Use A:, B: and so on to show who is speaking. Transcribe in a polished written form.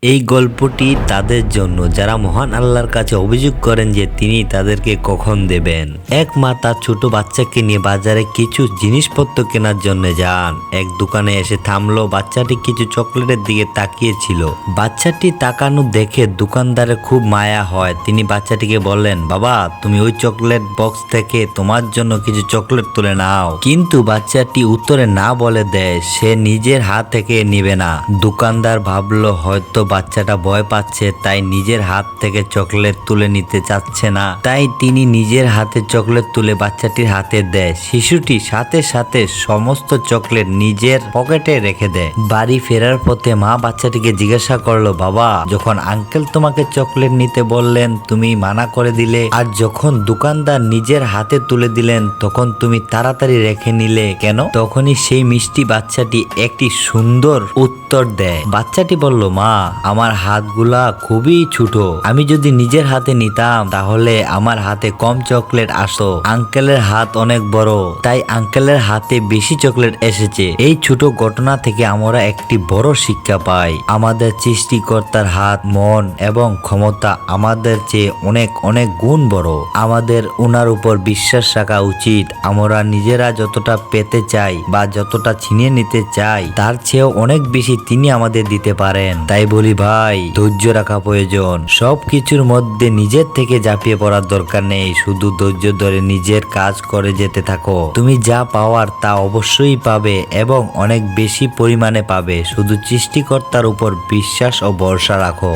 A: এই গল্পটি তাদের জন্য যারা মহান আল্লাহর কাছে অভিযোগ করেন যে তিনি তাদেরকে কখন দেবেন। এক মা তার ছোট বাচ্চাকে নিয়ে বাজারে কিছু জিনিসপত্র কেনার জন্য যান। এক দোকানে এসে থামলো। বাচ্চাটি কিছু চকলেটের দিকে তাকিয়েছিল। বাচ্চাটি তাকানো দেখে দোকানদারের খুব মায়া হয়। তিনি বাচ্চাটিকে বললেন, বাবা, তুমি ওই চকলেট বক্স থেকে তোমার জন্য কিছু চকলেট তুলে নাও। কিন্তু বাচ্চাটি উত্তরে না বলে দেয়, সে নিজের হাত থেকে নিবে না। দোকানদার ভাবলো হয়তো বাচ্চাটা ভয় পাচ্ছে, তাই নিজের হাত থেকে চকলেট তুলে নিতে চাচ্ছে না। তাই তিনি নিজের হাতে চকলেট তুলে বাচ্চাটির হাতে দেয়। শিশুটি সাথে সাথে সমস্ত চকলেট নিজের পকেটে রেখে দেয়। বাড়ি ফেরার পথে মা বাচ্চাটিকে জিজ্ঞাসা করলো, বাবা, যখন আঙ্কেল তোমাকে চকলেট নিতে বললেন তুমি মানা করে দিলে, আর যখন দোকানদার নিজের হাতে তুলে দিলেন তখন তুমি তাড়াতাড়ি রেখে নিলে কেন? তখনই সেই মিষ্টি বাচ্চাটি একটি সুন্দর উত্তর দেয়। বাচ্চাটি বলল, মা, আমার হাতগুলা খুবই ছোট। আমি যদি নিজের হাতে নিতাম তাহলে আমার হাতে কম চকলেট আসতো। আঙ্কেলের হাত অনেক বড়, তাই আঙ্কেলের হাতে বেশি চকলেট এসেছে। এই ছোট ঘটনা থেকে আমরা একটি বড় শিক্ষা পাই। আমাদের সৃষ্টিকর্তার হাত, মন এবং ক্ষমতা আমাদের চেয়ে অনেক অনেক গুণ বড়। আমাদের ওনার উপর বিশ্বাস রাখা উচিত। আমরা নিজেরা যতটা পেতে চাই বা যতটা ছিনিয়ে নিতে চাই তার চেয়েও অনেক বেশি তিনি আমাদের দিতে পারেন। তাই বলি ভাই, ধৈর্য রাখা প্রয়োজন। সবকিছুর মধ্যে নিজের থেকে ঝাঁপিয়ে পড়ার দরকার নেই। শুধু ধৈর্য ধরে নিজের কাজ করে যেতে থাকো। তুমি যা পাওয়ার তা অবশ্যই পাবে এবং অনেক বেশি পরিমাণে পাবে। শুধু সৃষ্টিকর্তার উপর বিশ্বাস ও ভরসা রাখো।